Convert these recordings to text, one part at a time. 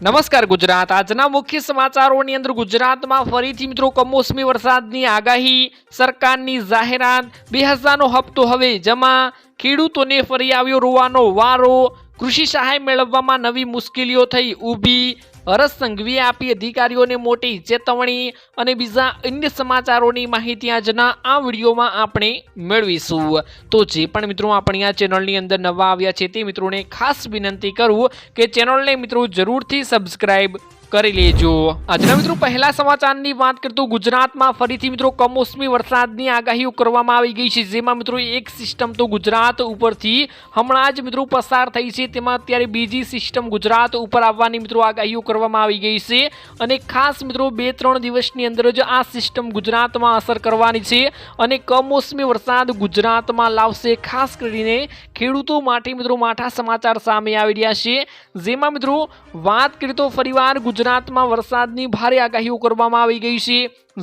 નમસ્કાર ગુજરાત। આજના મુખ્ય સમાચારોની અંદર ગુજરાતમાં ફરીથી મિત્રો કમોસમી વરસાદની આગાહી, સરકારની જાહેરાત, 2000નો હપ્તો હવે જમા, ખેડૂતોને ફરી આવ્યો રોવાનો વારો, કૃષિ સહાય મેળવવામાં નવી મુશ્કેલીઓ થઈ ઊભી, હર્ષ સંઘવીએ આપી અધિકારીઓને મોટી ચેતવણી અને બીજા અન્ય સમાચારોની માહિતી આજના આ વિડીયોમાં આપણે મેળવીશું। તો જે પણ મિત્રો આપણી આ ચેનલની અંદર નવા આવ્યા છે તે મિત્રોને ખાસ વિનંતી કરું કે ચેનલને મિત્રો જરૂરથી સબસ્ક્રાઇબ કરી લેજો। આજના મિત્રો પહેલા સમાચારની વાત કરતો ગુજરાતમાં ફરીથી મિત્રો કમોસમી વરસાદની આગાહીઓ કરવામાં આવી ગઈ છે, જેમાં મિત્રો એક સિસ્ટમ તો ગુજરાત ઉપરથી હમણાં જ મિત્રો પસાર થઈ છે, તેમાં અત્યારે બીજી સિસ્ટમ ગુજરાત ઉપર આવવાની મિત્રો આગાહીઓ કરવામાં આવી ગઈ છે અને ખાસ મિત્રો 2-3 દિવસની અંદર જ આ સિસ્ટમ ગુજરાતમાં અસર કરવાની છે અને કમોસમી વરસાદ ગુજરાતમાં લાવશે। ખાસ કરીને ખેડૂતો માટે મિત્રો માઠા સમાચાર સામે આવી રહ્યા છે, જેમાં મિત્રો વાત કરીએ તો ફરીવાર ગુજરાતમાં વરસાદની ભારે આગાહીઓ કરવામાં આવી ગઈ છે,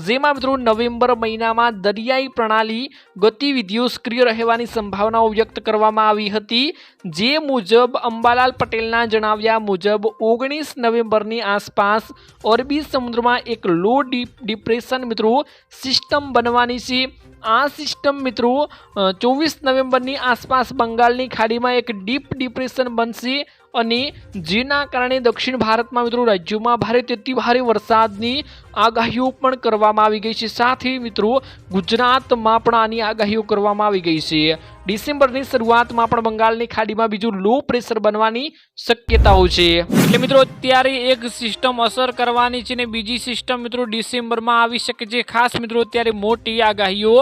જેમાં મિત્રો નવેમ્બર મહિનામાં દરિયાઈ પ્રણાલી ગતિવિધિઓ સક્રિય રહેવાની સંભાવનાઓ વ્યક્ત કરવામાં આવી હતી। જે મુજબ અંબાલાલ પટેલના જણાવ્યા મુજબ 19 નવેમ્બરની આસપાસ અરબી સમુદ્રમાં એક લો ડિપ્રેશન મિત્રો સિસ્ટમ બનવાની છે। આ સિસ્ટમ મિત્રો 24 નવેમ્બરની આસપાસ બંગાળની ખાડીમાં એક ડીપ ડિપ્રેશન બનશે અને જેના કારણે દક્ષિણ ભારતમાં મિત્રો રાજ્યોમાં ભારેથી અતિ ભારે વરસાદની આગાહીઓ પણ કરવામાં આવી ગઈ છે। સાથે મિત્રો ગુજરાતમાં પણ આની આગાહીઓ કરવામાં આવી ગઈ છે। ડિસેમ્બરની શરૂઆતમાં પણ બંગાળની ખાડીમાં બીજું લો પ્રેશર બનવાની શક્યતાઓ છે। એટલે મિત્રો અત્યારે એક સિસ્ટમ અસર કરવાની છે ને બીજી સિસ્ટમ મિત્રો ડિસેમ્બરમાં આવી શકે છે। ખાસ મિત્રો અત્યારે મોટી આગાહીઓ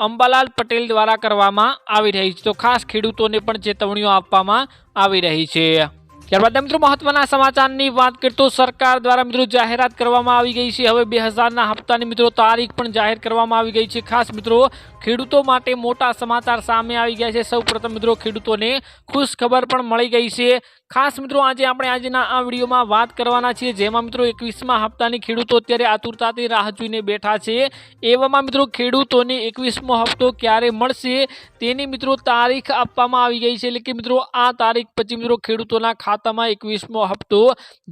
અંબાલાલ પટેલ દ્વારા કરવામાં આવી રહી છે, તો ખાસ ખેડૂતોને પણ ચેતવણીઓ આપવામાં આવી રહી છે। ત્યારબાદ મિત્રો મહત્વના સમાચારની વાત કરીએ તો સરકાર દ્વારા મિત્રો જાહેરાત કરવામાં આવી ગઈ છે। હવે 2000ના હપ્તાની મિત્રો તારીખ પણ જાહેર કરવામાં આવી ગઈ છે। ખાસ મિત્રો ખેડૂતો માટે મોટા સમાચાર સામે આવી ગયા છે। સૌપ્રથમ મિત્રો ખેડૂતોને ખુશ ખબર પણ મળી ગઈ છે। ખાસ મિત્રો આજે આપણે આજના આ વિડીયોમાં વાત કરવાના છીએ, જેમાં મિત્રો 21મા હપ્તાની ખેડૂતો અત્યારે આતુરતાથી રાહ જોઈને બેઠા છે। એવામાં મિત્રો ખેડૂતોને 21મો હપ્તો ક્યારે મળશે તેની મિત્રો તારીખ આપવામાં આવી ગઈ છે, એટલે કે મિત્રો આ તારીખ પછી મિત્રો ખેડૂતોના ખાતામાં 21મો હપ્તો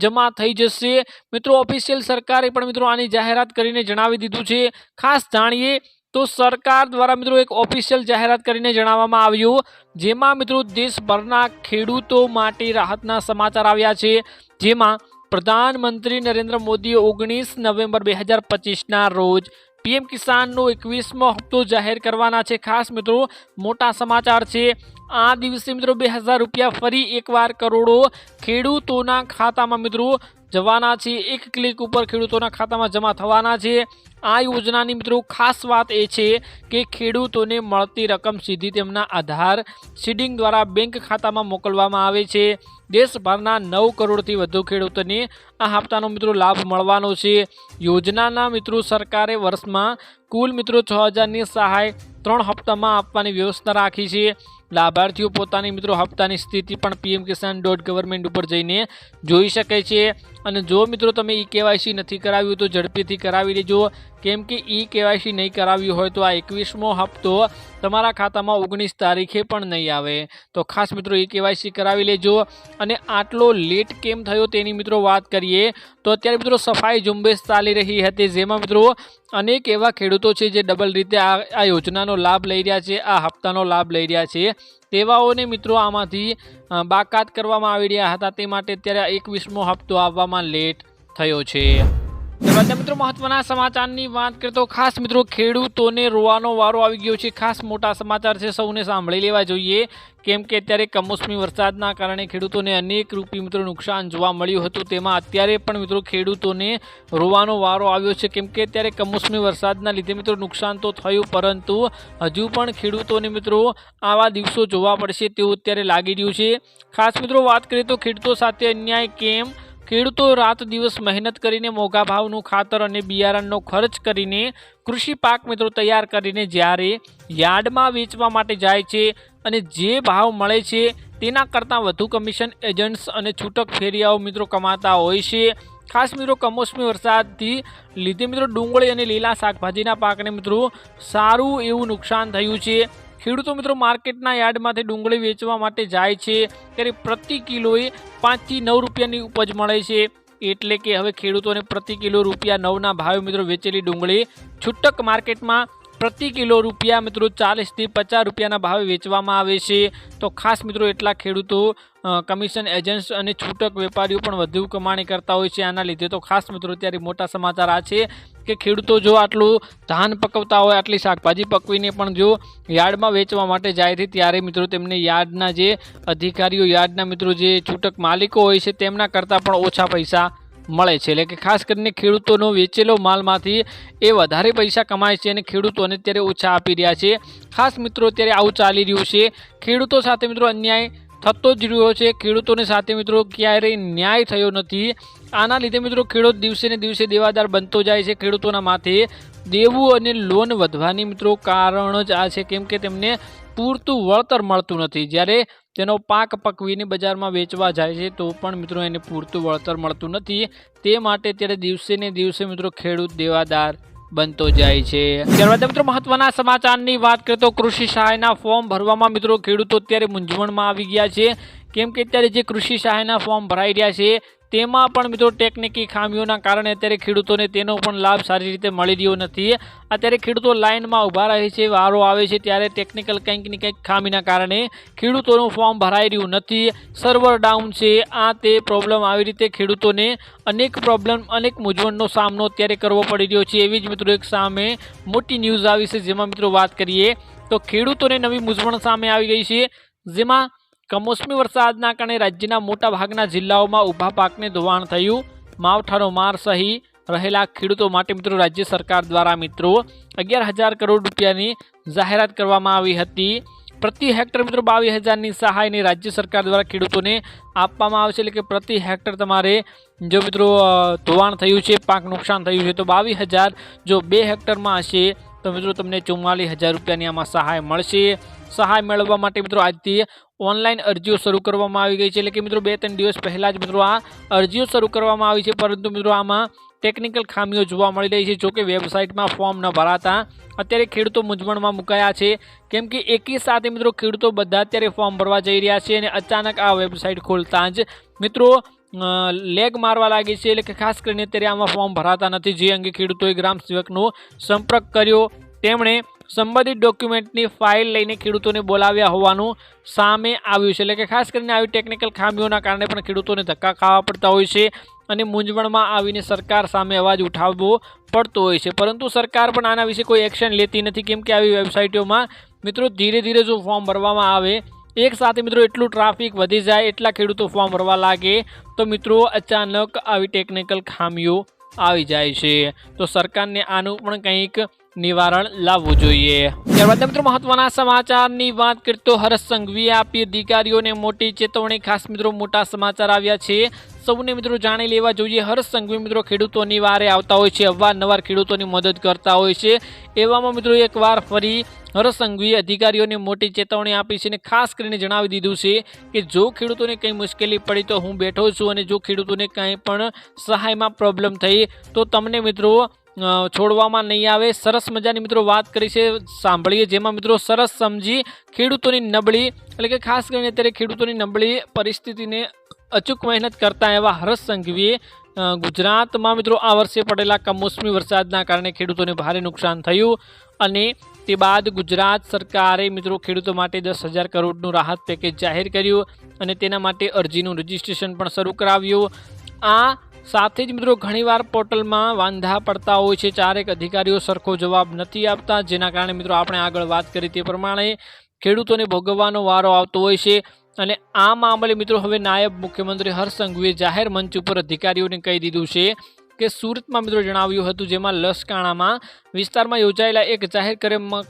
જમા થઈ જશે। મિત્રો ઓફિશિયલ સરકારે પણ મિત્રો આની જાહેરાત કરીને જણાવી દીધું છે। ખાસ જાણીએ તો સરકાર દ્વારા મિત્રો એક ઓફિશિયલ જાહેરાત કરીને જણાવવામાં આવ્યું, જેમાં મિત્રો દેશભરના ખેડૂતો માટે રાહતના સમાચાર આવ્યા છે, જેમાં પ્રધાનમંત્રી નરેન્દ્ર મોદીએ 19 નવેમ્બર 2025ના રોજ પીએમ કિસાનનો 21મો હપ્તો જાહેર કરવાના છે। ખાસ મિત્રો મોટા સમાચાર છે। આ દિવસે મિત્રો 2000 રૂપિયા ફરી એકવાર કરોડો ખેડૂતોના ખાતામાં મિત્રો જવાના છે। એક ક્લિક ઉપર ખેડૂતોના ખાતામાં જમા થવાના છે। આ યોજનાની મિત્રો ખાસ વાત એ છે કે ખેડૂતોને મળતી રકમ સીધી તેમના આધાર સીડિંગ દ્વારા બેંક ખાતામાં મોકલવામાં આવે છે। દેશભરના 9 કરોડથી વધુ ખેડૂતોને આ હપ્તાનો મિત્રો લાભ મળવાનો છે। યોજનાના મિત્રો સરકારે વર્ષમાં કુલ મિત્રો 6000ની સહાય 3 હપ્તામાં આપવાની વ્યવસ્થા રાખી છે। લાભાર્થીઓ પોતાની મિત્રો હપ્તાની સ્થિતિ પણ pmkisan.government ઉપર જઈને જોઈ શકે છે અને જો મિત્રો તમે ઈ-કેવાયસી નથી કરાવ્યું તો ઝડપીથી કરાવી લેજો, કેમ કે ઈ-કેવાયસી નહીં કરાવ્યું હોય તો આ 21મો હપ્તો તમારા ખાતામાં 19 તારીખે પણ નહીં આવે। તો ખાસ મિત્રો ઈ-કેવાયસી કરાવી લેજો। અને આટલો લેટ કેમ થયો તેની મિત્રો વાત કરીએ તો અત્યારે મિત્રો સફાઈ ઝુંબેશ ચાલી રહી હતી, જેમાં મિત્રો અનેક એવા ખેડૂતો છે જે ડબલ રીતે આ યોજનાનો લાભ લઈ રહ્યા છે, આ હપ્તાનો લાભ લઈ રહ્યા છે, તેવાઓને મિત્રો આમાંથી બાકાત કરવામાં આવી રહ્યા હતા, તે માટે અત્યારે 21મો હપ્તો આવવામાં લેટ થયો છે। ત્યારબાદ મિત્રો મહત્વના સમાચારની વાત કરીએ તો ખાસ મિત્રો ખેડૂતોને રોવાનો વારો આવી ગયો છે। ખાસ મોટા સમાચાર છે, સૌને સાંભળી લેવા જોઈએ, કેમ કે અત્યારે કમોસમી વરસાદના કારણે ખેડૂતોને અનેક રૂપી મિત્રો નુકસાન જોવા મળ્યું હતું, તેમાં અત્યારે પણ મિત્રો ખેડૂતોને રોવાનો વારો આવ્યો છે, કેમ કે અત્યારે કમોસમી વરસાદના લીધે મિત્રો નુકસાન તો થયું, પરંતુ હજુ પણ ખેડૂતોને મિત્રો આવા દિવસો જોવા પડશે તેવું અત્યારે લાગી રહ્યું છે। ખાસ મિત્રો વાત કરીએ તો ખેડૂતો સાથે અન્યાય કેમ? ખેડૂતો રાત દિવસ મહેનત કરીને મોંઘા ભાવનું ખાતર અને બિયારણનો ખર્ચ કરીને કૃષિ પાક મિત્રો તૈયાર કરીને જ્યારે યાર્ડમાં વેચવા માટે જાય છે અને જે ભાવ મળે છે તેના કરતાં વધુ કમિશન એજન્ટ્સ અને છૂટક ફેરિયાઓ મિત્રો કમાતા હોય છે। ખાસ મિત્રો કમોસમી વરસાદથી લીધે મિત્રો ડુંગળી અને લીલા શાકભાજીના પાકને મિત્રો સારું એવું નુકસાન થયું છે। ખેડૂતો મિત્રો માર્કેટના યાર્ડમાંથી ડુંગળી વેચવા માટે જાય છે ત્યારે પ્રતિ કિલોએ 5 થી 9 રૂપિયાની ઉપજ મળે છે, એટલે કે હવે ખેડૂતોને પ્રતિ કિલો ₹9ના ભાવે મિત્રો વેચેલી ડુંગળી છૂટક માર્કેટમાં પ્રતિ કિલો મિત્રો 40 થી 50 રૂપિયાના ભાવે વેચવામાં આવે છે। તો ખાસ મિત્રો એટલા ખેડૂતો કમિશન એજન્ટ્સ અને છૂટક વેપારીઓ પણ વધુ કમાણી કરતા હોય છે। આના લીધે તો ખાસ મિત્રો અત્યારે મોટા સમાચાર આ છે કે ખેડૂતો જો આટલું ધાન પકવતા હોય, આટલી શાકભાજી પકવીને પણ જો યાર્ડમાં વેચવા માટે જાય છે ત્યારે મિત્રો તેમને યાર્ડના જે અધિકારીઓ, યાર્ડના મિત્રો જે છૂટક માલિકો હોય છે તેમના કરતાં પણ ઓછા પૈસા મળે છે। એટલે કે ખાસ કરીને ખેડૂતોનો વેચેલો માલમાંથી એ વધારે પૈસા કમાય છે અને ખેડૂતોને અત્યારે ઓછા આપી રહ્યા છે। ખાસ મિત્રો અત્યારે આવું ચાલી રહ્યું છે। ખેડૂતો સાથે મિત્રો અન્યાય થતો જ રહ્યો છે। ખેડૂતોની સાથે મિત્રો ક્યારેય ન્યાય થયો નથી। આના લીધે મિત્રો ખેડૂત દિવસે ને દિવસે દેવાદાર બનતો જાય છે। ખેડૂતોના માથે દેવું અને લોન વધવાની મિત્રો કારણ જ આ છે, કેમ કે તેમને પૂરતું વળતર મળતું નથી। જ્યારે તેનો પાક પકવીને બજારમાં વેચવા જાય છે તો પણ મિત્રો એને પૂરતું વળતર મળતું નથી। તે માટે અત્યારે દિવસે ને દિવસે મિત્રો ખેડૂત દેવાદાર બનતો જાય છે। ત્યારબાદ મિત્રો મહત્વના સમાચારની વાત કરીએ તો કૃષિ સહાયના ફોર્મ ભરવામાં મિત્રો ખેડૂતો અત્યારે મૂંઝવણમાં આવી ગયા છે, કેમ કે અત્યારે જે કૃષિ સહાયના ફોર્મ ભરાઈ રહ્યા છે તેમાં પણ મિત્રો ટેકનિકી ખામીઓના કારણે અત્યારે ખેડૂતોને તેનો પણ લાભ સારી રીતે મળી રહ્યો નથી। અત્યારે ખેડૂતો લાઇનમાં ઊભા રહે છે, વારો આવે છે ત્યારે ટેકનિકલ કંઈક ને કંઈક ખામીના કારણે ખેડૂતોનું ફોર્મ ભરાઈ રહ્યું નથી, સર્વર ડાઉન છે, આ તે પ્રોબ્લેમ આવી રીતે ખેડૂતોને અનેક મૂંઝવણનો સામનો અત્યારે કરવો પડી રહ્યો છે। એવી જ મિત્રો એક સામે મોટી ન્યૂઝ આવી છે, જેમાં મિત્રો વાત કરીએ તો ખેડૂતોને નવી મૂંઝવણ સામે આવી ગઈ છે, જેમાં કમોસમી વરસાદના કારણે રાજ્યના મોટા ભાગના જિલ્લાઓમાં ઊભા પાકને ધોવાણ થયું। માવઠાનો માર સહી રહેલા ખેડૂતો માટે મિત્રો રાજ્ય સરકાર દ્વારા મિત્રો 11,000 કરોડ રૂપિયાની જાહેરાત કરવામાં આવી હતી। પ્રતિ હેક્ટર મિત્રો 22,000ની સહાયને રાજ્ય સરકાર દ્વારા ખેડૂતોને આપવામાં આવશે। એટલે કે પ્રતિ હેક્ટર તમારે જો મિત્રો ધોવાણ થયું છે, પાક નુકસાન થયું છે તો 22,000, જો 2 હેક્ટરમાં હશે તો મિત્રો તમને 44,000 રૂપિયાની આમાં સહાય મળશે। સહાય મેળવવા માટે મિત્રો આજથી ઓનલાઈન અરજીઓ શરૂ કરવામાં આવી ગઈ છે। એટલે કે મિત્રો 2-3 દિવસ પહેલાં જ મિત્રો આ અરજીઓ શરૂ કરવામાં આવી છે, પરંતુ મિત્રો આમાં ટેકનિકલ ખામીઓ જોવા મળી રહી છે। જોકે વેબસાઇટમાં ફોર્મ ન ભરાતા અત્યારે ખેડૂતો મૂંઝવણમાં મુકાયા છે, કેમ કે એકી સાથે મિત્રો ખેડૂતો બધા અત્યારે ફોર્મ ભરવા જઈ રહ્યા છે અને અચાનક આ વેબસાઇટ ખોલતા જ મિત્રો લેગ મારવા લાગી છે। એટલે કે ખાસ કરીને અત્યારે આમાં ફોર્મ ભરાતા નથી, જે અંગે ખેડૂતોએ ગ્રામ સેવકનો સંપર્ક કર્યો। તેમણે સંબંધિત ડોક્યુમેન્ટની ફાઇલ લઈને ખેડૂતોને બોલાવ્યા હોવાનું સામે આવ્યું છે। એટલે કે ખાસ કરીને આવી ટેકનિકલ ખામીઓના કારણે પણ ખેડૂતોને ધક્કા ખાવા પડતા હોય છે અને મૂંઝવણમાં આવીને સરકાર સામે અવાજ ઉઠાવવો પડતો હોય છે, પરંતુ સરકાર પણ આના વિશે કોઈ એક્શન લેતી નથી, કેમ કે આવી વેબસાઇટોમાં મિત્રો ધીરે ધીરે જો ફોર્મ ભરવામાં આવે, એક સાથે મિત્રો એટલું ટ્રાફિક વધી જાય, એટલા ખેડૂતો ફોર્મ ભરવા લાગે તો મિત્રો અચાનક આવી ટેકનિકલ ખામીઓ આવી જાય છે। તો સરકારને આનું પણ કંઈક નિવારણ લાવવું જોઈએ। ત્યારબાદ મિત્રો મહત્વના સમાચારની વાત કરીએ તો હર્ષ સંઘવીએ આપી અધિકારીઓને મોટી ચેતવણી। ખાસ મિત્રો મોટા સમાચાર આવ્યા છે, સૌને મિત્રો જાણી લેવા જોઈએ। હર્ષ સંઘવી મિત્રો ખેડૂતોની વારે આવતા હોય છે, અવારનવાર ખેડૂતોની મદદ કરતા હોય છે। એવામાં મિત્રો એકવાર ફરી હર્ષ સંઘવીએ અધિકારીઓને મોટી ચેતવણી આપી છે અને ખાસ કરીને જણાવી દીધું છે કે જો ખેડૂતોને કંઈ મુશ્કેલી પડી તો હું બેઠો છું, અને જો ખેડૂતોને કંઈ પણ સહાયમાં પ્રોબ્લેમ થઈ તો તમને મિત્રો છોડવામાં નહીં આવે। સરસ મજાની મિત્રો વાત કરી છે, સાંભળીએ, જેમાં મિત્રો સરસ સમજી ખેડૂતોની નબળી, એટલે કે ખાસ કરીને અત્યારે ખેડૂતોની નબળી પરિસ્થિતિને અચૂક મહેનત કરતા એવા હર્ષ સંઘવીએ ગુજરાતમાં મિત્રો આ વર્ષે પડેલા કમોસમી વરસાદના કારણે ખેડૂતોને ભારે નુકસાન થયું અને તે બાદ ગુજરાત સરકારે મિત્રો ખેડૂતો માટે 10,000 કરોડનું રાહત પેકેજ જાહેર કર્યું અને તેના માટે અરજીનું રજીસ્ટ્રેશન પણ શરૂ કરાવ્યું। આ સાથે જ મિત્રો ઘણીવાર પોર્ટલમાં વાંધા પડતા હોય છે, ચારેક અધિકારીઓ સરખો જવાબ નથી આપતા, જેના કારણે મિત્રો આપણે આગળ વાત કરી તે પ્રમાણે ખેડૂતોને ભોગવવાનો વારો આવતો હોય છે। અને આ મામલે મિત્રો હવે નાયબ મુખ્યમંત્રી હર્ષ સંઘવીએ જાહેર મંચ ઉપર અધિકારીઓને કહી દીધું છે કે સુરતમાં મિત્રો જણાવ્યું હતું, જેમાં લસકાણામાં વિસ્તારમાં યોજાયેલા એક જાહેર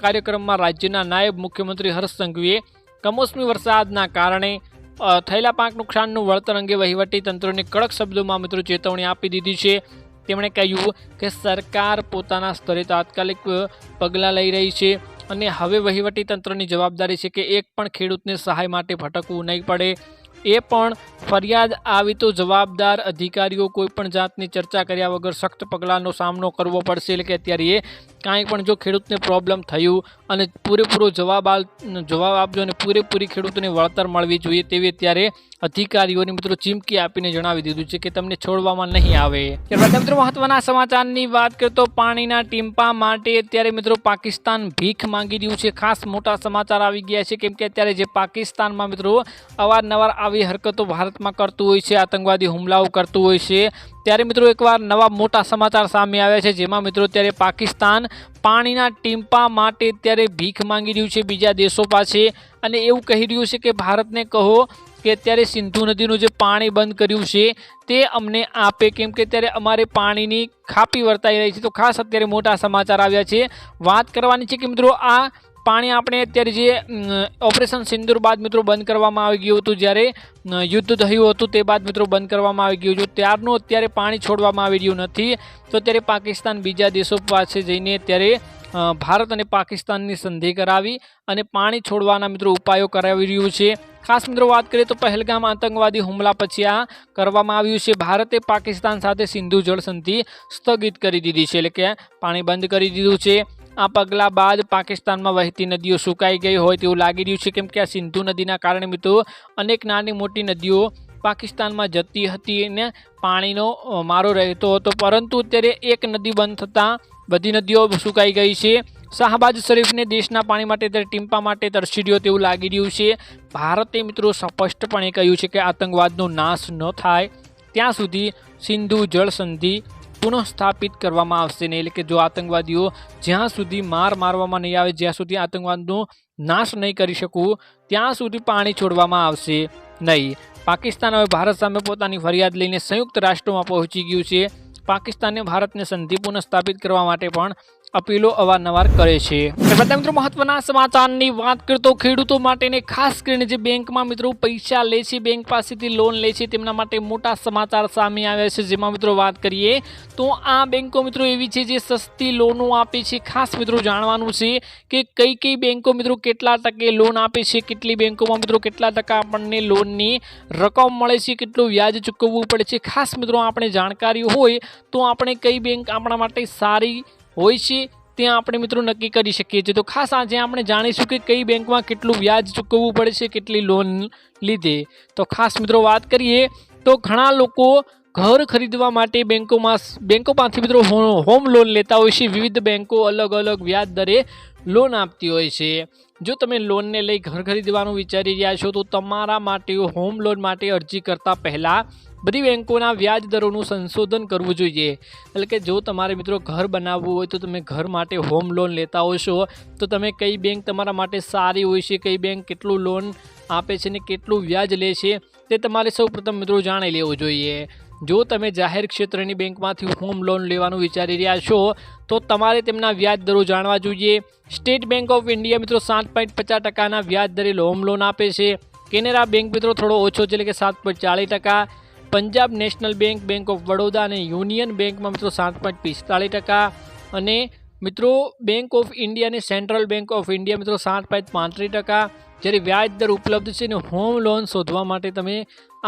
કાર્યક્રમમાં રાજ્યના નાયબ મુખ્યમંત્રી હર્ષ સંઘવીએ કમોસમી વરસાદના કારણે થયેલા પાક નુકસાનનું વળતર અંગે વહીવટી તંત્રને કડક શબ્દોમાં મિત્રો ચેતવણી આપી દીધી છે। તેમણે કહ્યું કે સરકાર પોતાના સ્તરે તાત્કાલિક પગલાં લઈ રહી છે અને હવે વહીવટી તંત્રની જવાબદારી છે કે એક પણ ખેડૂતને સહાય માટે ભટકવું નહીં પડે। એ પણ ફરિયાદ આવી તો જવાબદાર અધિકારીઓ કોઈપણ જાતની ચર્ચા કર્યા વગર સખ્ત પગલાંનો સામનો કરવો પડશે. એટલે કે અત્યારે એ કાંઈ પણ જો ખેડૂતને પ્રોબ્લેમ થયું અને પૂરેપૂરો જવાબ આપજો અને પૂરેપૂરી ખેડૂતોને વળતર મળવી જોઈએ તેવી અત્યારે અધિકારીઓની મિત્રો ચીમકી આપીને જણાવી દીધું છે કે તમને છોડવામાં નહીં આવે. ત્યારબાદ મિત્રો મહત્વના સમાચારની વાત કરીએ તો પાણીના ટીમ્પા માટે અત્યારે મિત્રો પાકિસ્તાન ભીખ માંગી રહ્યું છે. ખાસ મોટા સમાચાર આવી ગયા છે કેમ કે અત્યારે જે પાકિસ્તાનમાં મિત્રો અવારનવાર આવી હરકતો ભારતમાં કરતું હોય છે, આતંકવાદી હુમલાઓ કરતું હોય છે, ત્યારે મિત્રો એકવાર નવા મોટા સમાચાર સામે આવ્યા છે જેમાં મિત્રો અત્યારે પાકિસ્તાન પાણીના ટીમ્પા માટે અત્યારે ભીખ માંગી રહ્યું છે બીજા દેશો પાસે અને એવું કહી રહ્યું છે કે ભારતને કહો કે અત્યારે સિંધુ નદીનું જે પાણી બંધ કર્યું છે તે અમને આપે કેમ કે અત્યારે અમારે પાણીની ખાપી વર્તાઈ રહી છે. તો ખાસ અત્યારે મોટા સમાચાર આવ્યા છે. વાત કરવાની છે કે મિત્રો આ પાણી આપણે અત્યારે જે ઓપરેશન સિંદૂર બાદ મિત્રો બંધ કરવામાં આવી ગયું હતું, જ્યારે યુદ્ધ થયું હતું તે બાદ મિત્રો બંધ કરવામાં આવી ગયું હતું, ત્યારનું અત્યારે પાણી છોડવામાં આવી રહ્યું નથી. તો અત્યારે પાકિસ્તાન બીજા દેશો પાસે જઈને અત્યારે ભારત અને પાકિસ્તાનની સંધિ કરાવી અને પાણી છોડવાના મિત્રો ઉપાયો કરાવી રહ્યું છે. ખાસ મિત્રો વાત કરીએ તો પહેલગામ આતંકવાદી હુમલા પછી આ કરવામાં આવ્યું છે. ભારતે પાકિસ્તાન સાથે સિંધુ જળ સંધિ સ્થગિત કરી દીધી છે, એટલે કે પાણી બંધ કરી દીધું છે. આ પગલાં બાદ પાકિસ્તાનમાં વહેતી નદીઓ સુકાઈ ગઈ હોય તેવું લાગી રહ્યું છે કેમ કે આ સિંધુ નદીના કારણે મિત્રો અનેક નાની મોટી નદીઓ પાકિસ્તાનમાં જતી હતી અને પાણીનો મારો રહેતો હતો, પરંતુ અત્યારે એક નદી બંધ થતાં બધી નદીઓ સુકાઈ ગઈ છે. શાહબાજ શરીફને દેશના પાણી માટે ટીમ્પા માટે તરસી રહ્યો તેવું લાગી રહ્યું છે. ભારતે મિત્રો સ્પષ્ટપણે કહ્યું છે કે આતંકવાદનો નાશ ન થાય ત્યાં સુધી સિંધુ જળ સંધિ પુનઃસ્થાપિત કરવામાં આવશે નહીં. એટલે કે જો આતંકવાદીઓ જ્યાં સુધી મારવામાં નહીં આવે, જ્યાં સુધી આતંકવાદનો નાશ નહીં કરી શકું ત્યાં સુધી પાણી છોડવામાં આવશે નહીં. પાકિસ્તાન હવે ભારત સામે પોતાની ફરિયાદ લઈને સંયુક્ત રાષ્ટ્રોમાં પહોંચી ગયું છે. પાકિસ્તાને ભારતને સંધિ પુનઃસ્થાપિત કરવા માટે પણ અપીલો અવારનવાર કરે છે. બધા મિત્રો મહત્વના સમાચારની વાત કરીએ તો ખેડૂતો માટે ખાસ કરીને જે બેંકમાં મિત્રો પૈસા લે છે, બેંક પાસેથી લોન લે છે, તેમના માટે મોટા સમાચાર સામે આવ્યા છે. જેમાં મિત્રો વાત કરીએ તો આ બેંકો મિત્રો એવી છે જે સસ્તી લોનો આપે છે. ખાસ મિત્રો જાણવાનું છે કે કઈ બેંકો મિત્રો કેટલા ટકે લોન આપે છે, કેટલી બેંકોમાં મિત્રો કેટલા ટકા આપણને લોનની રકમ મળે છે, કેટલું વ્યાજ ચૂકવવું પડે છે. ખાસ મિત્રો આપણે જાણકારી હોય તો આપણે કઈ બેંક આપણા માટે સારી હોય છે ત્યાં આપણે મિત્રો નક્કી કરી શકીએ છીએ. તો ખાસ આજે આપણે જાણીશું કે કઈ બેંકમાં કેટલું વ્યાજ ચૂકવવું પડે છે કેટલી લોન લીધે. તો ખાસ મિત્રો વાત કરીએ તો ઘણા લોકો ઘર ખરીદવા માટે બેંકો પાસેથી મિત્રો હોમ લોન લેતા હોય છે. વિવિધ બેંકો અલગ અલગ વ્યાજ દરે લોન આપતી હોય છે. જો તમે લોનને લઈ ઘર ખરીદવાનું વિચારી રહ્યા છો તો તમારા માટે હોમ લોન માટે અરજી કરતા પહેલાં બધી બેંકોના વ્યાજ દરોનું સંશોધન કરવું જોઈએ. એટલે કે જો તમારે મિત્રો ઘર બનાવવું હોય તો તમે ઘર માટે હોમ લોન લેતા હોશો તો તમે કઈ બેંક તમારા માટે સારી હોય છે, કઈ બેંક કેટલું લોન આપે છે ને કેટલું વ્યાજ લે છે તે તમારે સૌપ્રથમ મિત્રો જાણી લેવું જોઈએ. જો તમે જાહેર ક્ષેત્રની બેંકમાંથી હોમ લોન લેવાનું વિચારી રહ્યા છો તો તમારે તેમના વ્યાજ દરો જાણવા જોઈએ. સ્ટેટ બેંક ઓફ ઇન્ડિયા મિત્રો 7.50% વ્યાજ દરે હોમ લોન આપે છે. કેનેરા બેંક મિત્રો થોડો ઓછો છે, એટલે કે 7.40%. Punjab national bank, bank of Baroda અને યુનિયન બેંકમાં મિત્રો 7.45%. અને મિત્રો બેંક ઓફ ઇન્ડિયા અને સેન્ટ્રલ બેંક ઓફ ઇન્ડિયા મિત્રો 7.35%. જ્યારે વ્યાજ દર ઉપલબ્ધ છે ને હોમ લોન શોધવા માટે તમે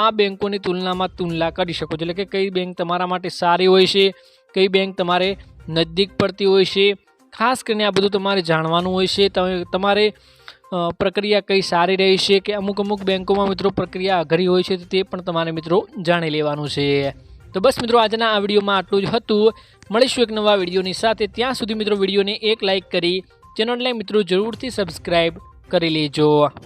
આ બેંકોની તુલનામાં તુલના કરી શકો છો. એટલે કે કઈ બેંક તમારા માટે સારી હોય છે, કઈ બેંક તમારે નજદીક પડતી હોય છે. ખાસ કરીને આ બધું તમારે જાણવાનું હોય છે. તમારે પ્રક્રિયા કઈ સારી રહી છે કે અમુક બેંકોમાં મિત્રો પ્રક્રિયા અઘરી હોય છે, તે પણ તમારે મિત્રો જાણી લેવાનું છે. તો બસ મિત્રો આજના આ વિડીયોમાં આટલું જ હતું. મળીશું એક નવા વિડીયોની સાથે. ત્યાં સુધી મિત્રો વિડીયોને એક લાઇક કરી ચેનલને મિત્રો જરૂરથી સબસ્ક્રાઈબ કરી લેજો.